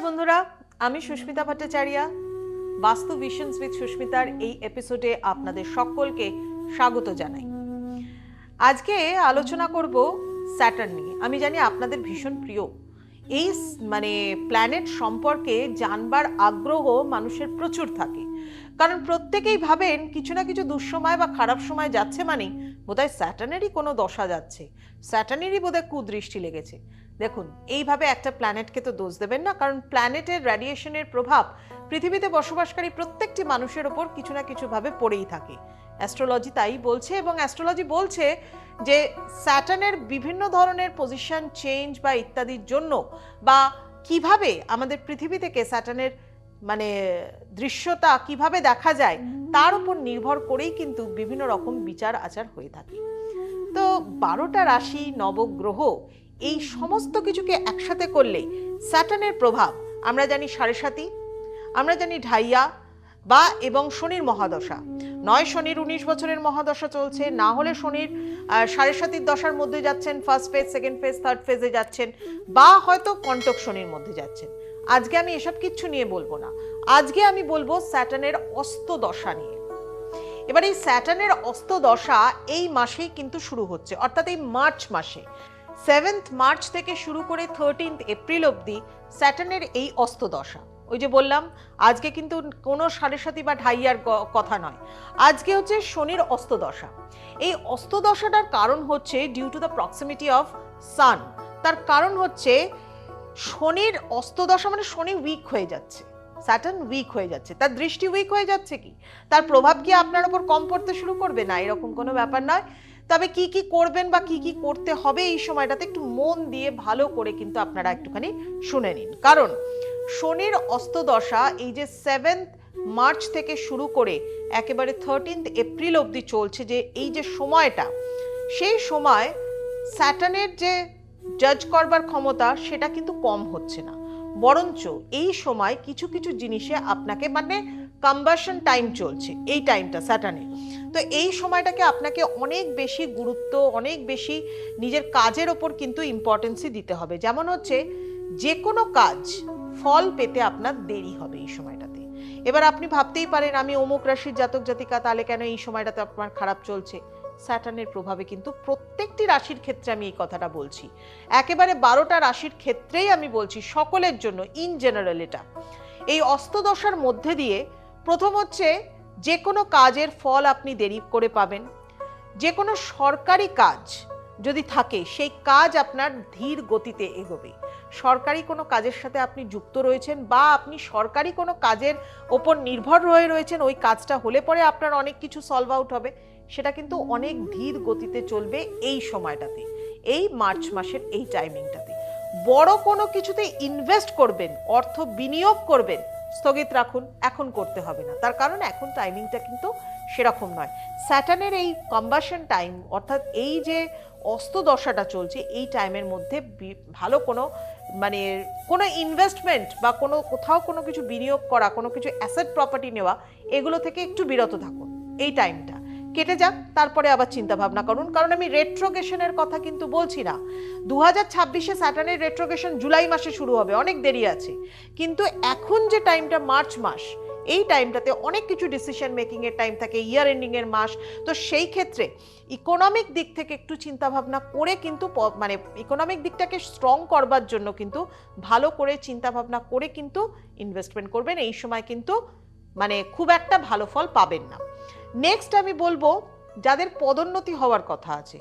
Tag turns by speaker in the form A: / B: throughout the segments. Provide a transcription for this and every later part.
A: বন্ধুরা, আমি সুস্মিতা ভট্টাচার্য। বাস্তু ভিশনস উইথ সুস্মিতার এই এপিসোডে আপনাদের সকলকে স্বাগত জানাই। আজকে আলোচনা করব স্যাটার্ন নিয়ে। আমি জানি আপনাদের ভীষণ প্রিয় এই প্ল্যানেট সম্পর্কে জানবার আগ্রহ মানুষের প্রচুর থাকে, কারণ প্রত্যেকেই ভাবেন কিছু না কিছু দুঃসময় বা খারাপ সময় যাচ্ছে মানে বোধহয় স্যাটার্নেরই কোনো দশা যাচ্ছে, স্যাটার্নেরই বোধহয় কুদৃষ্টি লেগেছে। দেখুন, এইভাবে একটা প্ল্যানেটকে তো দোষ দেবেন না, কারণ প্ল্যানেটের রেডিয়েশনের প্রভাব পৃথিবীতে বসবাসকারী প্রত্যেকটি মানুষের ওপর কিছু না কিছু ভাবে পড়েই থাকে। অ্যাস্ট্রোলজি তাই বলছে, এবং অ্যাস্ট্রোলজি বলছে যে স্যাটার্নের বিভিন্ন ধরনের পজিশন চেঞ্জ বা ইত্যাদির জন্য, বা কিভাবে আমাদের পৃথিবী থেকে স্যাটার্নের দৃশ্যতা কিভাবে দেখা যায় তার উপর নির্ভর করেই কিন্তু বিভিন্ন রকম বিচার আচার হয়ে থাকে। তো 12টা রাশি, নবগ্রহ, এই সমস্ত কিছুকে একসাথে করলে স্যাটার্নের প্রভাব আমরা জানি 7.5, আমরা জানি ঢাইয়া বা এবং শনির মহাদশা। নয় শনির 19 বছরের মহাদশা চলছে, না হলে শনির 7.5 দশার মধ্যে যাচ্ছেন, first phase, second phase, third ফেজে যাচ্ছেন, বা হয়তো কন্টক শনির মধ্যে যাচ্ছেন। আজকে আমি এসব কিচ্ছু নিয়ে বলবো না, আজকে আমি বলবো স্যাটার্নের অস্ত দশা নিয়ে। এবার এই স্যাটার্নের অস্ত দশা এই মাসেই কিন্তু শুরু হচ্ছে, অর্থাৎ এই মার্চ মাসে 7th মার্চ থেকে শুরু করে 13th এপ্রিল অবধি স্যাটার্নের এই অস্ত দশা। ওই যে বললাম, আজকে কিন্তু কোনো 7.5 বা ঢাইয়ার কথা নয়, আজকে হচ্ছে শনির অস্ত দশা। এই অস্ত দশাটার কারণ হচ্ছে due to the proximity of sun. তার কারণ হচ্ছে শনির অস্ত দশা মানে শনি উইক হয়ে যাচ্ছে, স্যাটার্ন উইক হয়ে যাচ্ছে, তার দৃষ্টি উইক হয়ে যাচ্ছে। কি তার প্রভাব কি আপনার উপর কম পড়তে শুরু করবে? না, এরকম কোনো ব্যাপার নয়। তবে কি কি করবেন বা কি কি করতে হবে এই সময়টাতে একটু মন দিয়ে ভালো করে কিন্তু আপনারা একটুখানি শুনে নিন। কারণ শনির অস্ত দশা এই যে 7th মার্চ থেকে শুরু করে একেবারে 13th এপ্রিল অবধি চলছে, যে এই যে সময়টা, সেই সময় স্যাটার্নের যে জাজ করবার ক্ষমতা সেটা কিন্তু কম হচ্ছে না, বরঞ্চ এই সময় কিছু কিছু জিনিসে আপনাকে কম্বাশন টাইম চলছে এই টাইমটা স্যাটার্নের। তো এই সময়টাকে আপনাকে অনেক বেশি গুরুত্ব, অনেক বেশি নিজের কাজের ওপর কিন্তু ইম্পর্টেন্সই দিতে হবে। যেমন হচ্ছে যে কোনো কাজ ফল পেতে আপনার দেরি হবে এই সময়টাতে। এবার আপনি ভাবতেই পারেন আমি অমুক রাশির জাতক জাতিকা, তাহলে কেন এই সময়টাতে আপনার খারাপ চলছে? স্যাটার্নের প্রভাবে কিন্তু প্রত্যেকটি রাশির ক্ষেত্রে আমি এই কথাটা বলছি, একেবারে 12টা রাশির ক্ষেত্রেই আমি বলছি, সকলের জন্য ইন জেনারেল। এটা এই অস্তদশার মধ্যে দিয়ে প্রথম হচ্ছে যে কোনো কাজের ফল আপনি দেরি করে পাবেন। যে কোনো সরকারি কাজ যদি থাকে সেই কাজ আপনার ধীর গতিতে এগোবে। সরকারি কোনো কাজের সাথে আপনি যুক্ত রয়েছেন বা আপনি সরকারি কোনো কাজের ওপর নির্ভর হয়ে রয়েছেন, ওই কাজটা হলে পরে আপনার অনেক কিছু সলভ আউট হবে, সেটা কিন্তু অনেক ধীর গতিতে চলবে এই সময়টাতে, এই মার্চ মাসের এই টাইমিংটাতে। বড় কোনো কিছুতে ইনভেস্ট করবেন, অর্থ বিনিয়োগ করবেন, স্থগিত রাখুন, এখন করতে হবে না। তার কারণ এখন টাইমিংটা কিন্তু সেরকম নয়। স্যাটার্নের এই কম্বাশন টাইম, অর্থাৎ এই যে অস্ত দশাটা চলছে, এই টাইমের মধ্যে ভালো কোনো ইনভেস্টমেন্ট বা কোথাও কোনো কিছু বিনিয়োগ করা, কোনো কিছু অ্যাসেট প্রপার্টি নেওয়া, এগুলো থেকে একটু বিরত থাকুন। এই টাইমটা কেটে যাক, তারপরে আবার চিন্তা ভাবনা করুন। কারণ আমি রেট্রোগেশনের কথা কিন্তু বলছি না। 2026-এ স্যাটার্নের রেট্রোগেশন জুলাই মাসে শুরু হবে, অনেক দেরি আছে। কিন্তু এখন যে টাইমটা মার্চ মাস, এই টাইমটাতে অনেক কিছু ডিসিশন মেকিং এর টাইম থাকে, ইয়ার এন্ডিং এর মাস। তো সেই ক্ষেত্রে ইকোনমিক দিক থেকে একটু চিন্তা ভাবনা করে কিন্তু ইকোনমিক দিকটাকে স্ট্রং করবার জন্য কিন্তু ভালো করে চিন্তা ভাবনা করে কিন্তু ইনভেস্টমেন্ট করবেন। এই সময় কিন্তু খুব একটা ভালো ফল পাবেন না। নেক্সট আমি বলবো যাদের পদোন্নতি হওয়ার কথা আছে,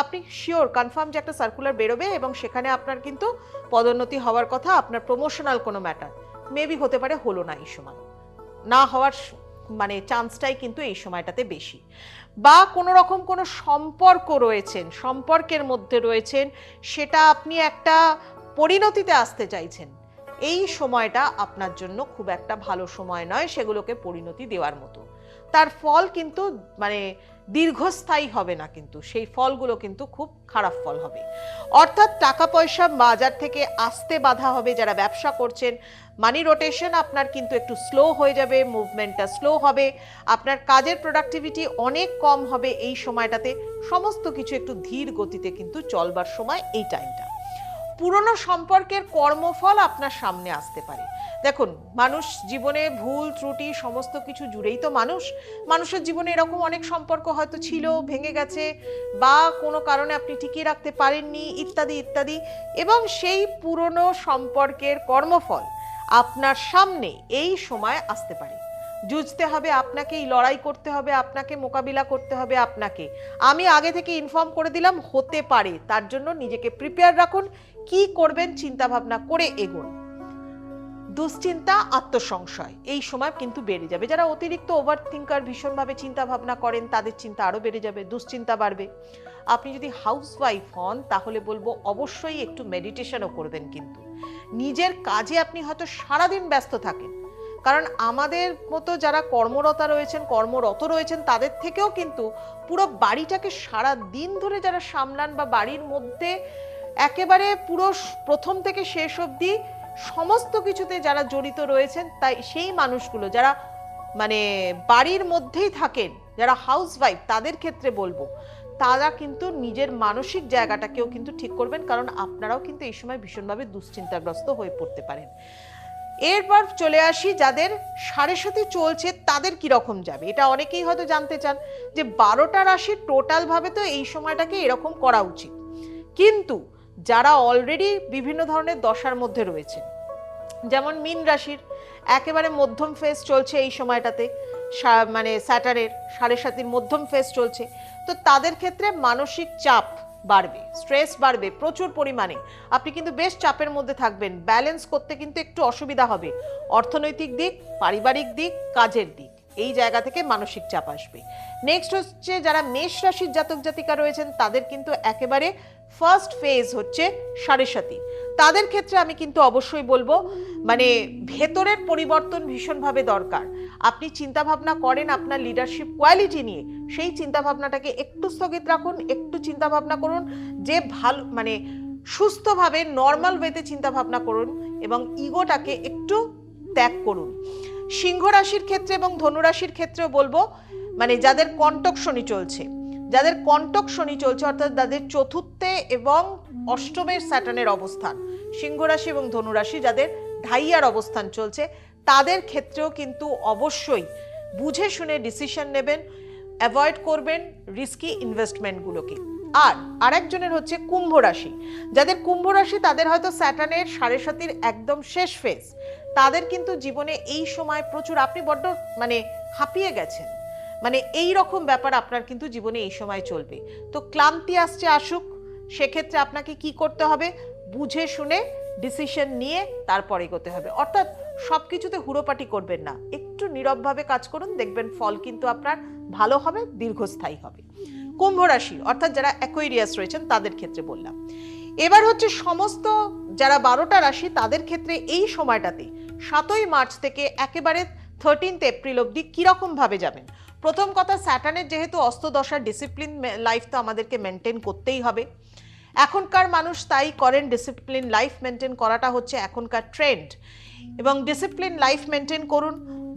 A: আপনি শিওর কনফার্ম যে একটা সার্কুলার বেরোবে এবং সেখানে আপনার কিন্তু পদোন্নতি হওয়ার কথা, আপনার প্রমোশনাল কোনো ম্যাটার মেবি হতে পারে, হলো না এই সময়, না হওয়ার চান্সটাই কিন্তু এই সময়টাতে বেশি। বা কোনো রকম কোনো সম্পর্ক রয়েছেন, সম্পর্কের মধ্যে রয়েছেন, সেটা আপনি একটা পরিণতিতে আসতে চাইছেন, এই সময়টা আপনার জন্য খুব একটা ভালো সময় নয় সেগুলোকে পরিণতি দেওয়ার মতো। তার ফল কিন্তু দীর্ঘস্থায়ী হবে না, কিন্তু সেই ফলগুলো কিন্তু খুব খারাপ ফল হবে। অর্থাৎ টাকা পয়সা বাজার থেকে আসতে বাধা হবে। যারা ব্যবসা করছেন, মানি রোটেশন আপনার কিন্তু একটু স্লো হয়ে যাবে, মুভমেন্টটা স্লো হবে, আপনার কাজের প্রোডাক্টিভিটি অনেক কম হবে এই সময়টাতে। সমস্ত কিছু একটু ধীর গতিতে কিন্তু চলবার সময় এই টাইমটা। পুরনো সম্পর্কের কর্মফল আপনার সামনে আসতে পারে। দেখুন, মানুষ জীবনে ভুল ত্রুটি সমস্ত কিছু জুড়েই তো মানুষের জীবনে এরকম অনেক সম্পর্ক হয়তো ছিল, ভেঙে গেছে, বা কোনো কারণে আপনি টিকিয়ে রাখতে পারেননি, ইত্যাদি ইত্যাদি। এবং সেই পুরনো সম্পর্কের কর্মফল আপনার সামনে এই সময় আসতে পারে। যুঝতে হবে আপনাকে, এই লড়াই করতে হবে আপনাকে, মোকাবিলা করতে হবে আপনাকে। আমি আগে থেকে ইনফর্ম করে দিলাম হতে পারে, তার জন্য নিজেকে প্রিপেয়ার রাখুন। কি করবেন চিন্তা ভাবনা করে এগোন। দুশ্চিন্তা, আত্মসংশয় এই সময় কিন্তু বেড়ে যাবে। যারা অতিরিক্ত ওভার থিঙ্কার, ভীষণভাবে চিন্তা ভাবনা করেন, তাদের চিন্তা আরো বেড়ে যাবে, দুশ্চিন্তা বাড়বে। আপনি যদি হাউসওয়াইফ হন তাহলে বলবো অবশ্যই একটু মেডিটেশনও করবেন। কিন্তু নিজের কাজে আপনি হয়তো সারাদিন ব্যস্ত থাকেন, কারণ আমাদের মতো যারা কর্মরত রয়েছেন তাদের থেকেও কিন্তু পুরো বাড়িটাকে সারা দিন ধরে যারা সামলান, বা বাড়ির মধ্যে একেবারে পুরো প্রথম থেকে শেষ অবধি সমস্ত কিছুতে যারা জড়িত রয়েছেন, তাই সেই মানুষগুলো যারা মানে বাড়ির মধ্যেই থাকেন, যারা হাউসওয়াইফ, তাদের ক্ষেত্রে বলবো তারা কিন্তু নিজের মানসিক জায়গাটাকেও কিন্তু ঠিক করবেন, কারণ আপনারাও কিন্তু এই সময় ভীষণভাবে দুশ্চিন্তাগ্রস্ত হয়ে পড়তে পারেন। এরপর চলে আসি যাদের সাড়ে সাথে চলছে তাদের কিরকম যাবে। এটা অনেকেই হয়তো জানতে চান যে 12টা রাশির টোটাল ভাবে তো এই সময়টাকে এরকম করা উচিত, কিন্তু যারা অলরেডি বিভিন্ন ধরনের দশার মধ্যে রয়েছেন, যেমন মীন রাশির একেবারে মধ্যম ফেজ চলছে এই সময়টাতে, মানে স্যাটার্নের সাড়ে সাতির মধ্যম ফেজ চলছে, তো তাদের ক্ষেত্রে মানসিক চাপ বাড়বে, স্ট্রেস বাড়বে প্রচুর পরিমাণে। আপনি কিন্তু বেশ চাপের মধ্যে থাকবেন, ব্যালেন্স করতে কিন্তু একটু অসুবিধা হবে। অর্থনৈতিক দিক, পারিবারিক দিক, কাজের দিক, এই জায়গা থেকে মানসিক চাপ আসবে। নেক্সট হচ্ছে যারা মেষ রাশির জাতক জাতিকা রয়েছেন, তাদের কিন্তু একেবারে ফার্স্ট ফেজ হচ্ছে সাড়ে সাতি। তাদের ক্ষেত্রে আমি কিন্তু অবশ্যই বলবো মানে ভেতরের পরিবর্তন ভীষণভাবে দরকার। আপনি চিন্তা ভাবনা করেন আপনার লিডারশিপ কোয়ালিটি নিয়ে, সেই চিন্তা ভাবনাটাকে একটু স্থগিত রাখুন, একটু চিন্তা ভাবনা করুন যে ভালো মানে সুস্থভাবে নর্মাল ওয়েতে চিন্তা ভাবনা করুন, এবং ইগোটাকে একটু ত্যাগ করুন। সিংহ রাশির ক্ষেত্রে এবং ধনু রাশির ক্ষেত্রেও বলবো মানে যাদের কন্টক শনি চলছে, অর্থাৎ যাদের চতুর্থে এবং অষ্টমের স্যাটার্নের অবস্থান, সিংহ রাশি এবং ধনু রাশি যাদের ঢাইয়ার অবস্থান চলছে, তাদের ক্ষেত্রেও কিন্তু অবশ্যই বুঝে শুনে ডিসিশন নেবেন, অ্যাভয়েড করবেন রিস্কি ইনভেস্টমেন্টগুলোকে। আর আরেকজনের হচ্ছে কুম্ভ রাশি, যাদের কুম্ভ রাশি তাদের হয়তো স্যাটার্নের সাড়ে সাতির একদম শেষ ফেজ, তাদের কিন্তু জীবনে এই সময় প্রচুর আপনি বড্ড মানে হাঁপিয়ে গেছেন, মানে এই রকম ব্যাপার আপনার কিন্তু জীবনে এই সময় চলবে। তো ক্লান্তি আসুক, সেক্ষেত্রে আপনাকে কি করতে হবে, বুঝে শুনে ডিসিশন নিয়ে তারপর এগোতে হবে। অর্থাৎ সবকিছুতে হুড়োপাটি করবেন না, একটু নীরবভাবে কাজ করুন, দেখবেন ফল কিন্তু আপনার ভালো হবে, দীর্ঘস্থায়ী হবে। কুম্ভ রাশি অর্থাৎ যারা অ্যাকোয়ারিয়াস রয়েছেন তাদের ক্ষেত্রে বললাম। এবার হচ্ছে সমস্ত যারা 12টা রাশি, তাদের ক্ষেত্রে এই সময়টাতে 7ই মার্চ থেকে একেবারে 13 এপ্রিল অবধি কিরকম ভাবে যাবেন। প্রথম কথা, স্যাটার্নের যেহেতু অস্তদশা, ডিসিপ্লিন লাইফ তো আমাদেরকে মেনটেন করতেই হবে। এখনকার মানুষ তাই করেন, ডিসিপ্লিন লাইফ মেনটেন করাটা হচ্ছে এখনকার ট্রেন্ড, এবং ডিসিপ্লিন লাইফ মেনটেন করুন।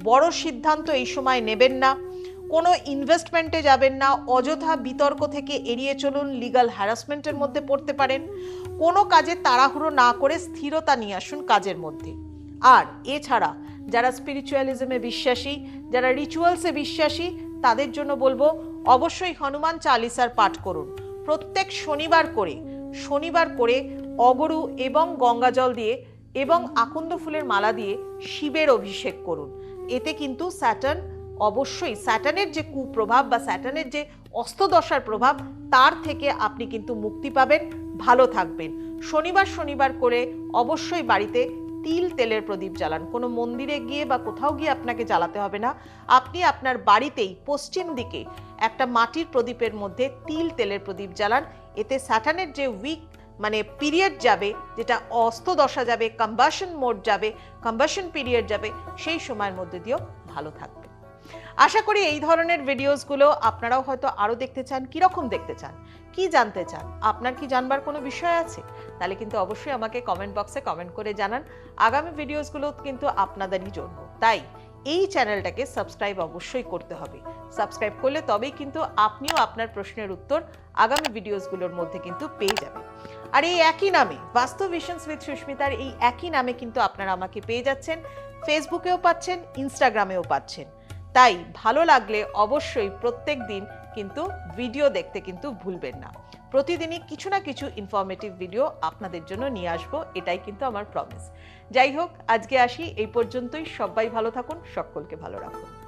A: বড় সিদ্ধান্ত এই সময় নেবেন না, কোনো ইনভেস্টমেন্টে যাবেন না, অযথা বিতর্ক থেকে এড়িয়ে চলুন, লিগ্যাল হ্যারাসমেন্টের মধ্যে পড়তে পারেন। কোনো কাজে তাড়াহুড়ো না করে স্থিরতা নিয়ে আসুন কাজের মধ্যে। আর এছাড়া যারা স্পিরিচুয়ালিজমে বিশ্বাসী, যারা রিচুয়ালসে বিশ্বাসী, তাদের জন্য বলবো অবশ্যই হনুমান চালিসার পাঠ করুন প্রত্যেক শনিবার করে অগরু এবং গঙ্গাজল দিয়ে এবং আকন্দ ফুলের মালা দিয়ে শিবের অভিষেক করুন। এতে কিন্তু স্যাটার্নের যে কুপ্রভাব বা স্যাটার্নের যে অস্তদশার প্রভাব, তার থেকে আপনি কিন্তু মুক্তি পাবেন, ভালো থাকবেন। শনিবার করে অবশ্যই বাড়িতে তেলের প্রদীপ জ্বালান। কোনো মন্দিরে গিয়ে বা কোথাও গিয়ে আপনাকে জ্বালাতে হবে না, আপনি আপনার বাড়িতেই পশ্চিম দিকে একটা মাটির প্রদীপের মধ্যে তেলের প্রদীপ জ্বালান। এতে স্যাটার্নের যে মানে পিরিয়ড যাবে, যেটা অস্তদশা যাবে, কম্বাশন পিরিয়ড যাবে, সেই সময়ের মধ্যে দিয়েও ভালো থাকবে। আশা করি এই ধরনের ভিডিওসগুলো আপনারাও হয়তো আরো দেখতে চান। কিরকম দেখতে চান, কি জানতে চান, আপনার কি জানবার কোনো বিষয় আছে, তাহলে কিন্তু অবশ্যই আমাকে কমেন্ট বক্সে কমেন্ট করে জানান। আগামী ভিডিওসগুলো কিন্তু আপনাদেরই জন্য, তাই এই চ্যানেলটাকে সাবস্ক্রাইব অবশ্যই করতে হবে। সাবস্ক্রাইব করলে তবেই কিন্তু আপনিও আপনার প্রশ্নের উত্তর আগামী ভিডিওসগুলোর মধ্যে কিন্তু পেয়ে যাবেন। আর এই একই নামে বাস্তু ভিশনস উইথ সুস্মিতার এই একই নামে কিন্তু আপনারা আমাকে পেয়ে যাচ্ছেন, ফেসবুকেও পাচ্ছেন, ইনস্টাগ্রামেও পাচ্ছেন। তাই ভালো লাগলে অবশ্যই প্রত্যেক দিন কিন্তু ভিডিও দেখতে কিন্তু ভুলবেন না। প্রতিদিনই কিছু না কিছু ইনফরমেটিভ ভিডিও আপনাদের জন্য নিয়ে আসবো, এটাই কিন্তু আমার প্রমিস। যাই হোক, আজকে আসি এই পর্যন্তই। সবাই ভালো থাকুন, সকলকে ভালো রাখুন।